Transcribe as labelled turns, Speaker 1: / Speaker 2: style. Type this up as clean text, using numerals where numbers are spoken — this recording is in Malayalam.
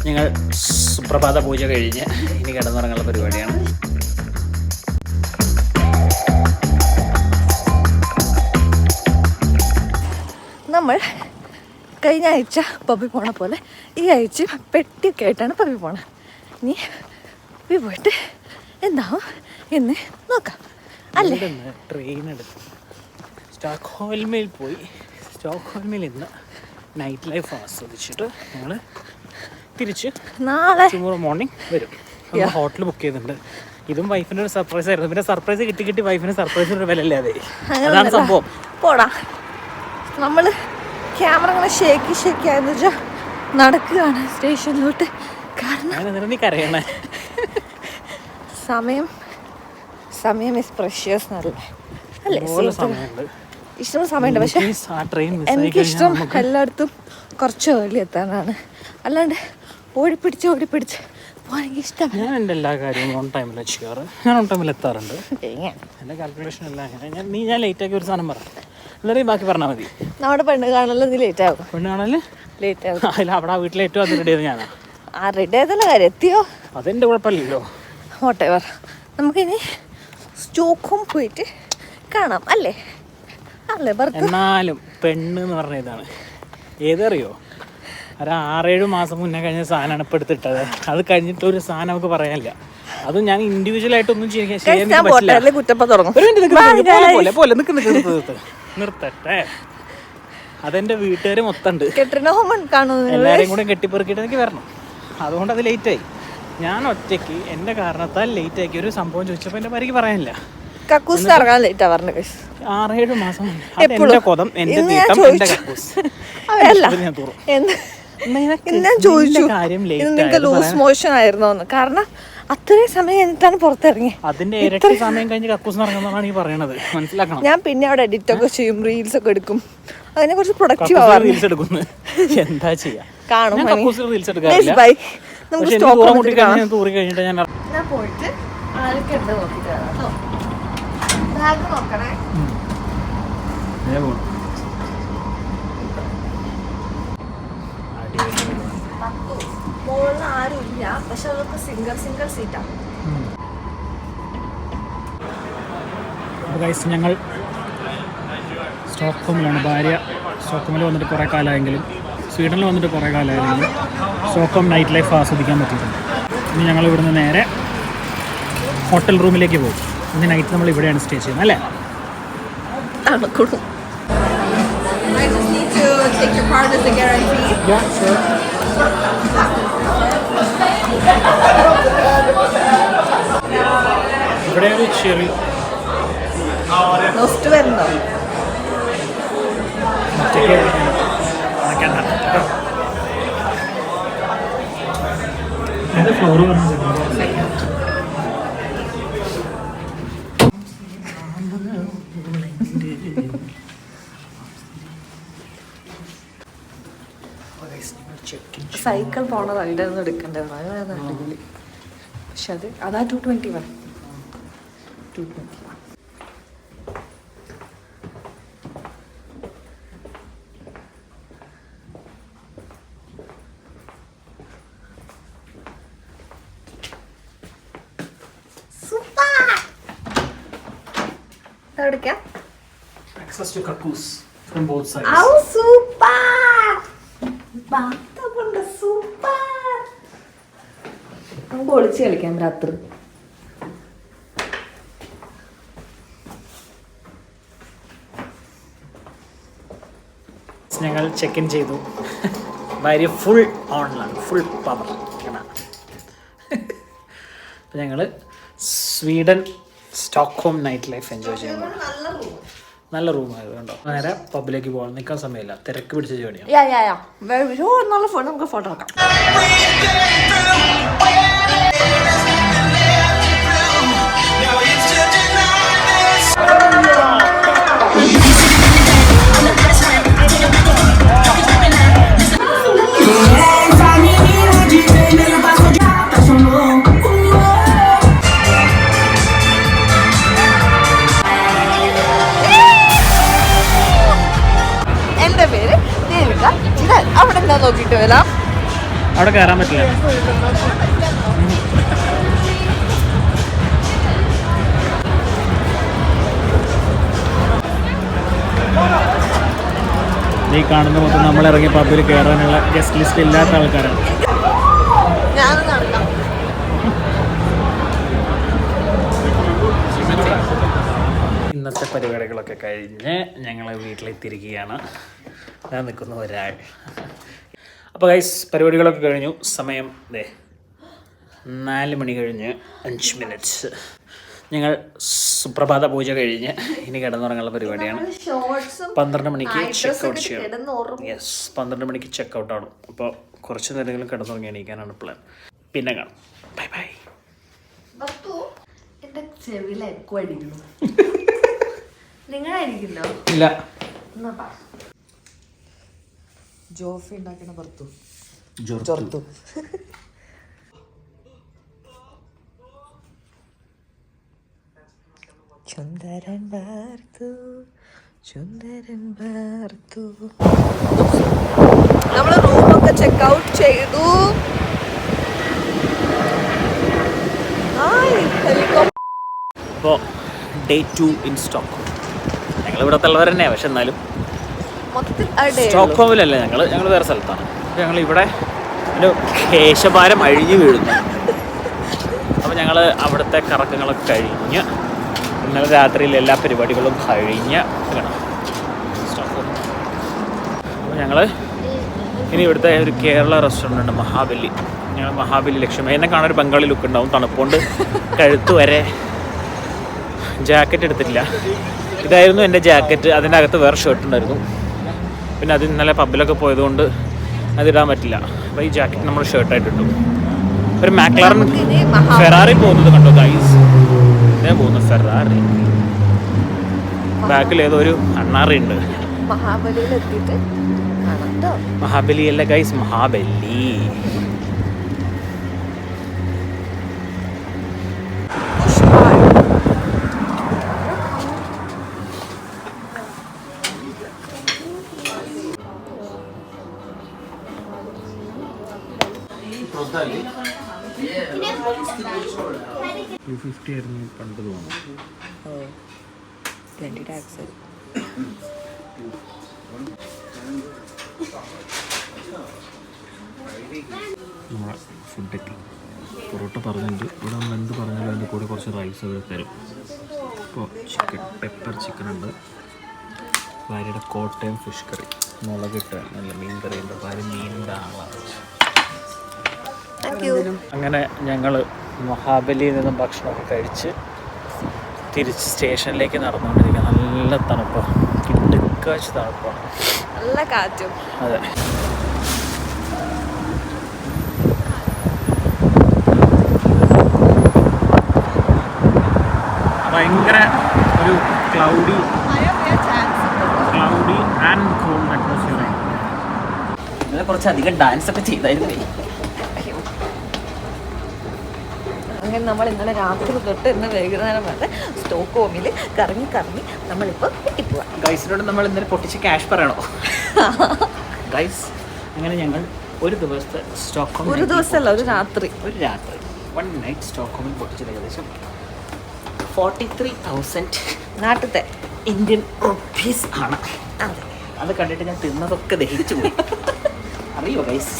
Speaker 1: ഞങ്ങൾ സുപ്രഭാത പൂജ കഴിഞ്ഞ് ഇനി കിടന്നുറങ്ങുന്ന പരിപാടിയാണ്.
Speaker 2: നമ്മൾ കഴിഞ്ഞ ആഴ്ച പപ്പി പോണ പോലെ ഈ ആഴ്ച പെട്ടിയൊക്കെ ആയിട്ടാണ് പപ്പി പോണത്. ഇനി പപ്പി പോയിട്ട് എന്താവും എന്ന് നോക്കാം അല്ലേ.
Speaker 1: ട്രെയിൻ എടുത്ത് സ്റ്റോക്ക്ഹോൾമിൽ പോയി സ്റ്റോക്ക്ഹോൾമിൽ ഇന്ന് നൈറ്റ് ലൈഫ് ആസ്വദിച്ചിട്ട് ഞങ്ങൾ തിരിച്ച്
Speaker 2: നാളെ
Speaker 1: ടുമോറോ മോർണിംഗ് വരും. ഹോട്ടൽ ബുക്ക് ചെയ്തിട്ടുണ്ട്. ഇതും വൈഫിൻ്റെ ഒരു സർപ്രൈസ് ആയിരുന്നു. പിന്നെ സർപ്രൈസ് കിട്ടി വൈഫിന് സർപ്രൈസിന് ഒരു വില അല്ലാതെ. അതാണ് സംഭവം.
Speaker 2: പോടാ, നമ്മൾ ക്യാമറ ഇങ്ങനെ ഷേക്കി ആയെന്ന് വെച്ചാൽ നടക്കുകയാണ് സ്റ്റേഷനിലോട്ട്. കാരണം
Speaker 1: നീ കരയണേ.
Speaker 2: സമയം ഇസ് പ്രഷ്യസ് അല്ലേ. ഇഷ്ടം സമയമുണ്ട്. പക്ഷെ എനിക്കിഷ്ടം എല്ലായിടത്തും കുറച്ച് ഏർലി എത്താനാണ്. അല്ലാണ്ട് ഓടിപ്പിടിച്ച് പോകാൻ എനിക്കിഷ്ടം.
Speaker 1: ഞാൻ എൻ്റെ എല്ലാ കാര്യവും ഓൺ ടൈമിൽ ചെയ്യാറ്. ഞാൻ ഓൺ ടൈമിൽ എത്താറുണ്ട്. എൻ്റെ കാൽക്കുലേഷൻ എല്ലാം അങ്ങനെ. ഞാൻ ലേറ്റാക്കി ഒരു സാധനം പറ, എല്ലാവരെയും ബാക്കി പറഞ്ഞാൽ മതി.
Speaker 2: നമ്മുടെ പെണ്ണ് കാണലും നീ ലേറ്റ് ആകും.
Speaker 1: പെണ്ണ് കാണല്
Speaker 2: ലേറ്റ് ആകും.
Speaker 1: അതിൽ അവിടെ ആ വീട്ടിൽ ഏറ്റവും അത് റെഡി ചെയ്ത് ഞാനാ.
Speaker 2: ആ റെഡി ആയതല്ല കാര്യം, എത്തിയോ
Speaker 1: അതെൻ്റെ കുഴപ്പമില്ലല്ലോ.
Speaker 2: വോട്ടെവർ. നമുക്കിനി സ്റ്റോക്കും പോയിട്ട് കാണാം അല്ലേ.
Speaker 1: എന്നാലും പെണ്ണ് എന്ന് പറഞ്ഞ ഇതാണ് ഏതറിയോ, ഒരു 6-7 മാസം മുന്നേ കഴിഞ്ഞ സാധനമാണ് ഇപ്പം എടുത്തിട്ടത്. അത് കഴിഞ്ഞിട്ട് ഒരു സാധനം നമുക്ക് പറയാനില്ല. അതും ഞാൻ ഇൻഡിവിജ്വൽ ആയിട്ടൊന്നും നിർത്തട്ടെ. അതെന്റെ വീട്ടുകാർ മൊത്തമുണ്ട്. എല്ലാവരെയും കൂടെ കെട്ടിപ്പെറുക്കിയിട്ട് എനിക്ക് വരണം. അതുകൊണ്ട് അത് ലേറ്റായി. ഞാൻ ഒറ്റയ്ക്ക് എൻ്റെ കാരണത്താൽ ലേറ്റ് ആക്കി ഒരു സംഭവം ചോദിച്ചപ്പോൾ എൻ്റെ ഭാര്യയ്ക്ക് പറയാനില്ല. 6-7 മാസം എന്റെ കൊതം, എന്റെ നീട്ടം, എന്റെ കക്കൂസ്.
Speaker 2: ഞാൻ ചോദിച്ചു നിങ്ങൾക്ക് ലൂസ് മോഷൻ ആയിരുന്നോന്ന്. കാരണം അത്രയും സമയം എന്നിട്ടാണ് പുറത്തിറങ്ങി.
Speaker 1: അതിന്റെ ഇരട്ടി സമയം കഴിഞ്ഞ് കക്കൂസ് ഇറങ്ങുന്നതാണ് ഈ പറയണത്. മനസ്സിലാക്കണം.
Speaker 2: ഞാൻ പിന്നെ അവിടെ എഡിറ്റ് ഒക്കെ ചെയ്യും, റീൽസ് ഒക്കെ എടുക്കും. അതിനെ കുറിച്ച് പ്രൊഡക്റ്റീവ് ആവാം.
Speaker 1: റീൽസ് എടുക്കുന്നു, എന്താ ചെയ്യാ.
Speaker 2: കാണും.
Speaker 1: റീൽസ് എടുക്കാറില്ല. തൂറി കഴിഞ്ഞിട്ട് ഞാൻ
Speaker 2: പോയിട്ട് ആരൊക്കെ ഉണ്ട് നോക്കിട്ട് ബാഗ് നോക്കണേ. മുകളിൽ ആരും ഇല്ല, പക്ഷെ അതൊക്കെ സിംഗിൾ സീറ്റാണ്.
Speaker 1: ഞങ്ങൾ സ്റ്റോക്ക്ഹോമിലാണ്. ഭാര്യ സ്റ്റോക്ക്ഹോമിൽ വന്നിട്ട് കുറേ കാലമായെങ്കിലും സ്വീഡനിൽ വന്നിട്ട് കുറേ കാലമായെങ്കിലും സ്റ്റോക്ക്ഹോം നൈറ്റ് ലൈഫ് ആസ്വദിക്കാൻ പറ്റിയിട്ടുണ്ട്. ഇനി ഞങ്ങൾ ഇവിടുന്ന് നേരെ ഹോട്ടൽ റൂമിലേക്ക് പോകും. ഇന്ന് നൈറ്റ് നമ്മൾ ഇവിടെയാണ് സ്റ്റേ ചെയ്യുന്നത് അല്ലേ. ഇവിടെ ഒരു ചെറിയ ഫ്ലോർ
Speaker 2: സൈക്കിൾ പോണ റൈഡൊന്നും എടുക്കേണ്ടതാണ്. പക്ഷെ അതാ 221.
Speaker 1: access to kakus from both sides.
Speaker 2: Oh, super! Super. നമുക്ക് ഒളിച്ച് കളിക്കാം രാത്രി.
Speaker 1: ഞങ്ങൾ ചെക്ക് ഇൻ ചെയ്തു. ഭാര്യ ഫുൾ ഓണിലാണ്, ഫുൾ പവർ. അപ്പം ഞങ്ങൾ Sweden Stockholm night life enjoy ചെയ്യുമ്പോൾ നല്ല റൂമായത് കണ്ടോ. നേരെ പബ്ബിലേക്ക് പോകാൻ നിൽക്കാൻ സമയമില്ല, തിരക്ക് പിടിച്ച ജേണിയാണ്.
Speaker 2: നമുക്ക് ഫോട്ടോ നോക്കാം. എൻ്റെ പേര് നോക്കിയിട്ട് വരാം.
Speaker 1: അവിടെ കയറാൻ പറ്റില്ല. ഈ കാണുന്ന മൊത്തം നമ്മൾ ഇറങ്ങിയ പബ്ബിൽ കയറാനുള്ള ഗസ്റ്റ് ലിസ്റ്റ് ഇല്ലാത്ത ആൾക്കാരാണ്. ഇന്നത്തെ പരിപാടികളൊക്കെ കഴിഞ്ഞ് ഞങ്ങൾ വീട്ടിലെത്തിയിരിക്കുകയാണ്. ഞാൻ നിൽക്കുന്ന ഒരാൾ. അപ്പോൾ ഗൈസ് പരിപാടികളൊക്കെ കഴിഞ്ഞു. സമയം 4 മണി കഴിഞ്ഞ് 5 മിനിറ്റ്സ്. ഞങ്ങൾ സുപ്രഭാത പൂജ കഴിഞ്ഞ് ഇനി കിടന്നുറങ്ങാനുള്ള പരിപാടിയാണ്. 12 മണിക്ക് ചെക്കൗട്ട് ചെയ്യണം. യെസ്, 12 മണിക്ക് ചെക്കൗട്ട് ആണ്. അപ്പോൾ കുറച്ച് നേരമെങ്കിലും കിടന്നുറങ്ങി എണീക്കാനാണ് പ്ലാൻ. പിന്നെ കാണാം. Bye bye.
Speaker 2: എൻ്റെ ചെവിയിലായിരിക്കും അടിക്കുന്നു. നിങ്ങളായിരിക്കുന്നോ?
Speaker 1: ഇല്ല.
Speaker 2: ജോഫി ഉണ്ടാക്കണ പുറത്തു
Speaker 1: ജോർത്തു.
Speaker 2: ചുന്ദരൻ വാർത്തു ചുന്ദരൻ വാർത്തു. നമ്മൾ റൂമൊക്കെ ചെക്കൗട്ട് ചെയ്തു.
Speaker 1: അപ്പോൾ ഡേ 2 ഇൻ സ്റ്റോക്ക്ഹോം. ഞങ്ങളിവിടെ തള്ളവർ തന്നെയാണ്, പക്ഷെ എന്നാലും സ്റ്റോക്ക്ഹോമിലല്ല, ഞങ്ങൾ വേറെ സ്ഥലത്താണ്. അപ്പോൾ ഞങ്ങളിവിടെ ഒരു കേശഭാരം അഴിഞ്ഞു വീഴുന്നു. അപ്പോൾ ഞങ്ങൾ അവിടുത്തെ കറക്കങ്ങളൊക്കെ കഴിഞ്ഞ് ഇന്നലെ രാത്രിയിൽ എല്ലാ പരിപാടികളും കഴിഞ്ഞ് സ്റ്റോക്ക്ഹോം. അപ്പോൾ ഞങ്ങൾ ഇനി ഇവിടുത്തെ ഒരു കേരള റെസ്റ്റോറൻ്റ് ഉണ്ട്, മഹാബലി. ഞങ്ങൾ മഹാബലി ലക്ഷ്മി. എന്നെ കാണാൻ ഒരു ബംഗാളി ലുക്ക് ഉണ്ടാവും. തണുപ്പുകൊണ്ട് കഴുത്ത് വരെ ജാക്കറ്റ് എടുത്തിട്ടില്ല. ഇതായിരുന്നു എൻ്റെ ജാക്കറ്റ്. അതിൻ്റെ അകത്ത് വേറെ ഷർട്ട് ഉണ്ടായിരുന്നു. പിന്നെ അത് ഇന്നലെ പബ്ബിലൊക്കെ പോയതുകൊണ്ട് അതിടാൻ പറ്റില്ല. അപ്പോൾ ഈ ജാക്കറ്റ് നമ്മൾ ഷർട്ടായിട്ട് ഇട്ടു. ഒരു മാക്ലാറൻ ഫെറാറി പോകുന്നത് കണ്ടോ ഗൈസ്? ഇതേ പോകുന്നു ഫെറാറി. ബാക്കിൽ ഏതോ ഒരു അണ്ണാറി ഉണ്ട്.
Speaker 2: മഹാബലിയിൽ എത്തിയിട്ട്
Speaker 1: മഹാബലി അല്ല ഗൈസ്, മഹാബലി. $250 ആയിരുന്നു പണ്ട് തോന്നുന്നു. നമ്മളെ ഫുഡൊക്കെ പൊറോട്ട പറഞ്ഞിട്ടുണ്ട്. ഇവിടെ നമ്മൾ എന്ത് പറഞ്ഞാലും അതിൻ്റെ കൂടെ കുറച്ച് റൈസ് അവർ തരും. ഇപ്പോൾ ചിക്കൻ പെപ്പർ ചിക്കൻ ഉണ്ട്. ഭാര്യയുടെ കോട്ടയം ഫിഷ് കറി, മുളകിട്ട് നല്ല മീൻ കറി ഉണ്ട്. ഭാര്യ മീനിൻ്റെ ആളാണ്. അങ്ങനെ ഞങ്ങൾ മഹാബലിയിൽ നിന്നും ഭക്ഷണമൊക്കെ കഴിച്ച് തിരിച്ച് സ്റ്റേഷനിലേക്ക് നടന്നുകൊണ്ടിരിക്കുക. നല്ല തണുപ്പാണ്, കിടുക്കാച്ച് തണുപ്പാണ്,
Speaker 2: നല്ല കാറ്റും.
Speaker 1: അതെ. ഭയങ്കര ഒരു ക്ലൗഡി ആൻഡ് കോൾഡ് അറ്റ്മോസ്ഫിയർ.
Speaker 3: ഇന്നലെ കുറച്ചധികം ഡാൻസ് ഒക്കെ ചെയ്തായിരുന്നു.
Speaker 2: അങ്ങനെ നമ്മൾ ഇന്നലെ രാത്രി തൊട്ട് ഇന്ന് വൈകുന്നേരം വരെ സ്റ്റോക്ക്ഹോമിൽ കറങ്ങി നമ്മളിപ്പോൾ കിട്ടിപ്പോവാം.
Speaker 3: ഗൈസിനോട് നമ്മൾ ഇന്നലെ പൊട്ടിച്ച് ക്യാഷ് പറയണോ?
Speaker 1: ഗൈസ്, അങ്ങനെ ഞങ്ങൾ ഒരു ദിവസത്തെ സ്റ്റോക്ക്ഹോം,
Speaker 2: ഒരു ദിവസമല്ല, ഒരു രാത്രി
Speaker 1: 1 നൈറ്റ് സ്റ്റോക്ക്ഹോമിൽ പൊട്ടിച്ചത് ഏകദേശം 43,000
Speaker 2: നാട്ടിലത്തെ
Speaker 1: ഇന്ത്യൻ റുപ്പീസ് ആണ്. അത് കണ്ടിട്ട് ഞാൻ തിന്നതൊക്കെ ദഹിച്ചു പോയി. അറിയോ ഗൈസ്?